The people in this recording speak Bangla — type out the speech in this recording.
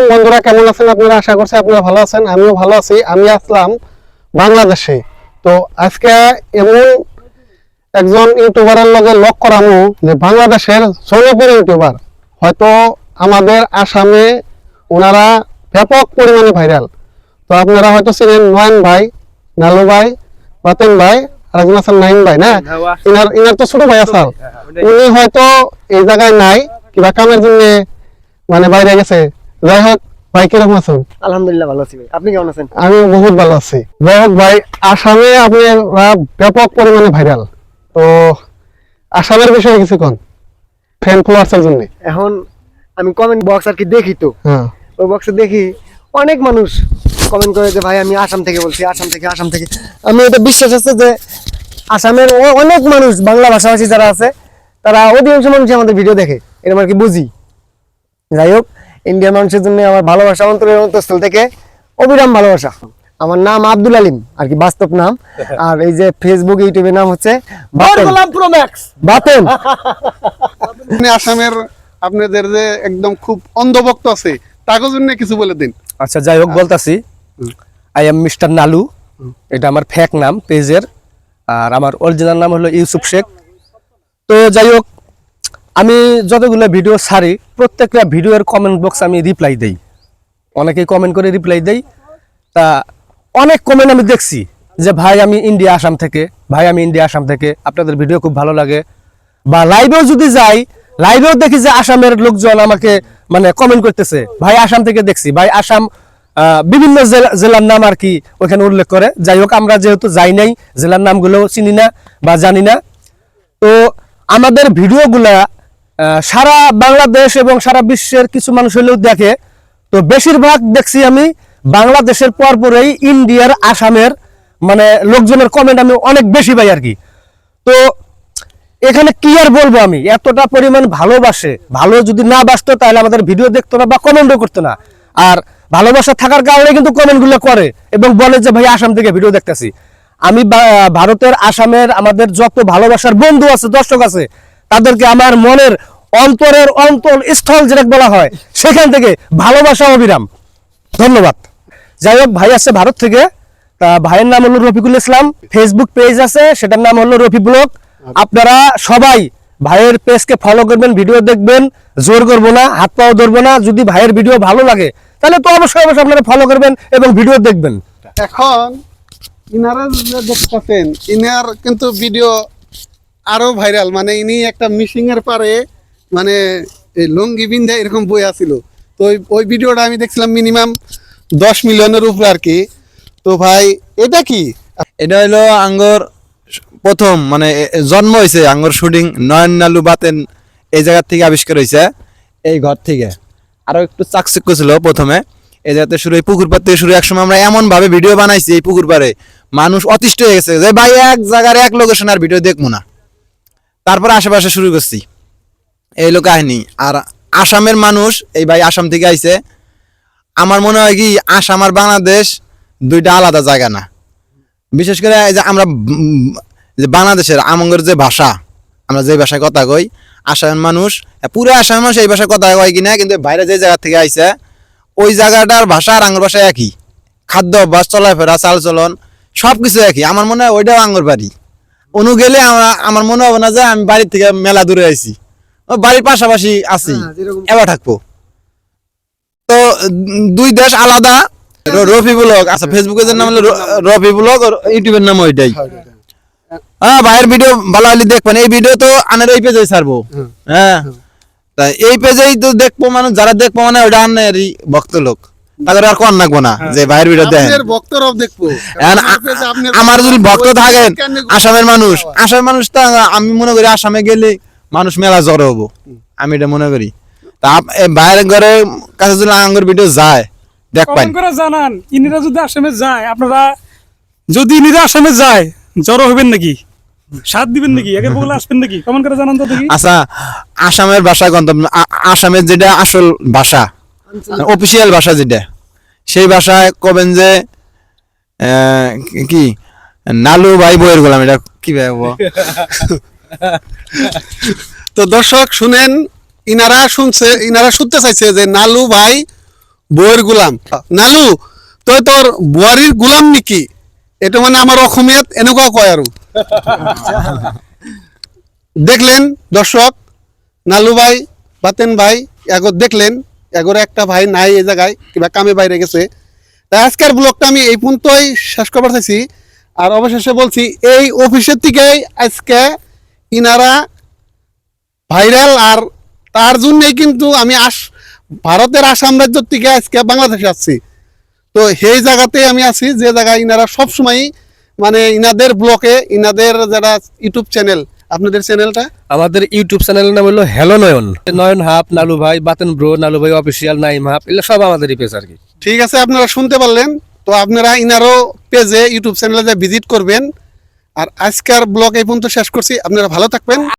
বন্ধুরা কেমন আছেন আপনারা? আশা করছি আপনারা ভালো আছেন, আমিও ভালো আছি। আমি আসলাম বাংলাদেশে। তো আজকে এমন একজন ইউটিউবারের লগে লক করামু যে বাংলাদেশের জনপ্রিয় ইউটিউবার, হয়তো আমাদের আসামে ওনারা ব্যাপক পরিমাণে ভাইরাল। তো আপনারা হয়তো চিনেন নয়ন ভাই, নালু ভাই, বাতেন ভাই, আরেকজন আছেন নাইম ভাই না, ইনার তো ছোট ভাই আসাল। উনি হয়তো এই জায়গায় নাই, কিবা কামের জন্য মানে বাইরে গেছে। যাই হোক ভাই, কিরকম আছেন? আলহামদুলিল্লাহ ভালো আছি ভাই, আপনি কেমন আছেন? আমি বহুত ভালো আছি। যাই হোক ভাই, আসামে আপনি ব্যাপক পরিমাণে ভাইরাল। তো আসামের বিষয়ে কিছু কোন ফ্যান ফলোয়ার্সের জন্য। এখন আমি কমেন্ট বক্স আর কি দেখি, তো ওই বক্সে দেখি অনেক মানুষ কমেন্ট করে যে ভাই আমি আসাম থেকে বলছি, আসাম থেকে। আমি এটা বিশ্বাস আছে যে আসামের অনেক মানুষ বাংলা ভাষাভাষী যারা আছে তারা অধিকাংশ মানুষ আমাদের ভিডিও দেখে, এরকম আর কি বুঝি। যাই হোক, ইন্ডিয়ার মানুষের জন্য আমার ভালোবাসা অন্তরের অন্তঃস্থল থেকে অবিরাম ভালোবাসা। আমার নাম আব্দুল আলিম আর কি, বাস্তব নাম। আর এই যে ফেসবুক ইউটিউবের নাম হচ্ছে বাতেন। আসামের আপনাদের যে একদম খুব অন্ধভক্ত আছে, তার জন্য কিছু বলে দিন। আচ্ছা, যাই হোক বলতাছি, আই এম মিস্টার নালু, এটা আমার ফেক নাম পেজের, আর আমার অরিজিনাল নাম হলো ইউসুফ শেখ। তো যাই হোক, আমি যতগুলো ভিডিও ছাড়ি প্রত্যেকটা ভিডিওর কমেন্ট বক্স আমি রিপ্লাই দেই, অনেকেই কমেন্ট করে রিপ্লাই দেই। তা অনেক কমেন্ট আমি দেখছি যে ভাই আমি ইন্ডিয়া আসাম থেকে, আপনাদের ভিডিও খুব ভালো লাগে। বা লাইভেও যদি যাই, লাইভেও দেখি যে আসামের লোকজন আমাকে মানে কমেন্ট করতেছে, ভাই আসাম থেকে দেখছি, ভাই আসাম বিভিন্ন জেলার নাম আর কি ওখানে উল্লেখ করে। যাই হোক, আমরা যেহেতু যাই নাই, জেলার নামগুলো চিনি না বা জানি না। তো আমাদের ভিডিওগুলা সারা বাংলাদেশ এবং সারা বিশ্বের কিছু মানুষ হলেও দেখে। তো বেশিরভাগ দেখছি আমি বাংলাদেশের পরপরেই ইন্ডিয়ার, আসামের মানে লোকজনের কমেন্ট আমি অনেক বেশি পাই আর কি। তো এখানে কি আর বলবো, আমি এতটা পরিমাণ ভালোবাসে, ভালো যদি না বাসতো তাহলে আমাদের ভিডিও দেখতো না বা কমেন্টও করতো না। আর ভালোবাসা থাকার কারণে কিন্তু কমেন্টগুলো করে এবং বলে যে ভাই আসাম থেকে ভিডিও দেখতেছি। আমি ভারতের, আসামের আমাদের যত ভালোবাসার বন্ধু আছে, দর্শক আছে, তাদেরকে আমার মনের অন্তরের অন্তরস্থল যেটা বলা হয়, সেখান থেকে ভালোবাসা অবিরাম। ধন্যবাদ। যাই হোক, ভাই আসছে ভারত থেকে। তা ভাইয়ের নাম হলো রফিকুল ইসলাম, ফেসবুক পেজ আছে, সেটার নাম হলো রফি ব্লগ। আপনারা সবাই ভাইয়ের পেজকে ফলো করবেন, ভিডিও দেখবেন, জোর করবো না, হাত পাও ধরবো না। যদি ভাইয়ের ভিডিও ভালো লাগে তাহলে তো অবশ্যই আপনারা ফলো করবেন এবং ভিডিও দেখবেন। এখন ইনারা যে দেখতেছেন, ইনার কিন্তু ভিডিও আরো ভাইরাল। মানে ইনি একটা মিশিং এর পারে মানে লুঙ্গি বিন্ধা এরকম বই আছিল। তো ওই ভিডিওটা আমি দেখছিলাম মিনিমাম 10 মিলিয়নের উপরে আর কি। তো ভাই এটা কি? এটা হলো আঙ্গর প্রথম মানে জন্ম হয়েছে, আঙ্গর শুটিং নয়ন নালু বাতেন এই জায়গা থেকে আবিষ্কার হয়েছে, এই ঘর থেকে। আরো একটু চাকচিক্য ছিল প্রথমে, এই জায়গাতে শুরু, এই পুকুর পাড় থেকে শুরু। একসময় আমরা এমন ভাবে ভিডিও বানাইছি এই পুকুর পাড়ে, মানুষ অতিষ্ঠ হয়ে গেছে যে ভাই এক জায়গার এক লোকেশন আর ভিডিও দেখবো না। তারপর আশেপাশে শুরু করছি, এই লোক কাহিনী। আর আসামের মানুষ, এই ভাই আসাম থেকে আইছে। আমার মনে হয় কি আসাম আর বাংলাদেশ দুইটা আলাদা জায়গা না। বিশেষ করে এই যে আমরা যে বাংলাদেশের আমঙ্গের যে ভাষা, আমরা যে ভাষায় কথা কই, আসামের মানুষ, পুরো আসামের মানুষ এই ভাষায় কথা কয় কিনা, কিন্তু বাইরে যে জায়গা থেকে আইছে ওই জায়গাটার ভাষা আর আঙ্গর ভাষা একই, খাদ্য অভ্যাস, চলাফেরা, চালচলন সবকিছু একই। আমার মনে হয় ওইটাও আঙ্গর বাড়ি। অনু গেলে আমার মনে হবে না যে আমি বাড়ির থেকে মেলা দূরে আইছি, বাড়ির পাশাপাশি আছি, এবার থাকবো। তো দুই দেশ আলাদা। রফি ব্লগ, আচ্ছা ফেসবুকের নাম হলো রফি ব্লগ, আর ইউটিউবের নাম ওইটাই। হ্যাঁ, ভাইয়ের ভিডিও ভালো হলে দেখবেন। এই ভিডিও তো আনের এই পেজেই ছাড়বো। হ্যাঁ, তাই এই পেজেই তো দেখবো মানুষ, যারা দেখবো মানে ওইটা আনেরই ভক্ত লোক, তাদের আর কোন লাগবো না যে ভাইয়ের ভিডিও দেখেন। আমার যদি ভক্ত থাকেন আসামের মানুষ তো আমি মনে করি আসামে গেলে মানুষ মেলা জড়ো হবো, আমি এটা মনে করি। তা বাইরের ঘরের কাছে যদি আঙ্গুর ভিডিও যায় দেখবেন, জানান ইনিরা যদি আসামে যায়, আপনারা যদি ইনিরা আসামে যায় জড়ো হবেন নাকি, সাথ দিবেন নাকি, একের বগলে আসবেন নাকি, কমেন্ট করে জানান তো দেখি। আচ্ছা, আসামের ভাষা গন্তব্য, আসামের যেটা আসল ভাষা, অফিসিয়াল ভাষা যেটা, সেই ভাষায় কবেন যে কি নালু ভাই বইয়ের গোলাম, এটা কি ভাই? তো দর্শক শুনেন, ইনারা শুনতে চাইছে যে নালু ভাই বউয়ের গোলাম। নালু তই তোর বুয়ারির গোলাম নেকি? এটা মানে আমার অসমীয়াত এনেকুৱা কয় আৰু। দেখলেন দর্শক, নালু ভাই বাতেন ভাই এগো দেখলেন, এগোর একটা ভাই নাই এই জায়গায়, কিবা কামে বাইরে গেছে। তাই আজকের ব্লগটা আমি এই পর্যন্তই শেষ করবার চাইছি। আর অবশেষে বলছি, এই অফিসের থেকেই আজকে ইনারা ভাইরাল, আর তার জন্যই কিন্তু আমি ভারতের আসাম রাজ্য থেকে আজকে বাংলাদেশে আসছি। তো সেই জায়গাতে আমি আছি যে জায়গায় ইনারা সবসময় মানে ইনাদের ব্লকে, ইনাদের যারা ইউটিউব চ্যানেল, আপনাদের চ্যানেলটা আমাদের ইউটিউব চ্যানেলের নাম হলো হ্যালো নয়ন। নয়ন হাফ, নালু ভাই, বাতেন ব্রো, নালু ভাই অফিসিয়াল, নাইম হাফ, এগুলো সব আমাদেরই পেজ আর কি। ঠিক আছে, আপনারা শুনতে পারলেন। তো আপনারা ইনারও পেজে ইউটিউব চ্যানেলে ভিজিট করবেন। আর আজকের ব্লগ এই পর্যন্ত শেষ করছি। আপনারা ভালো থাকবেন।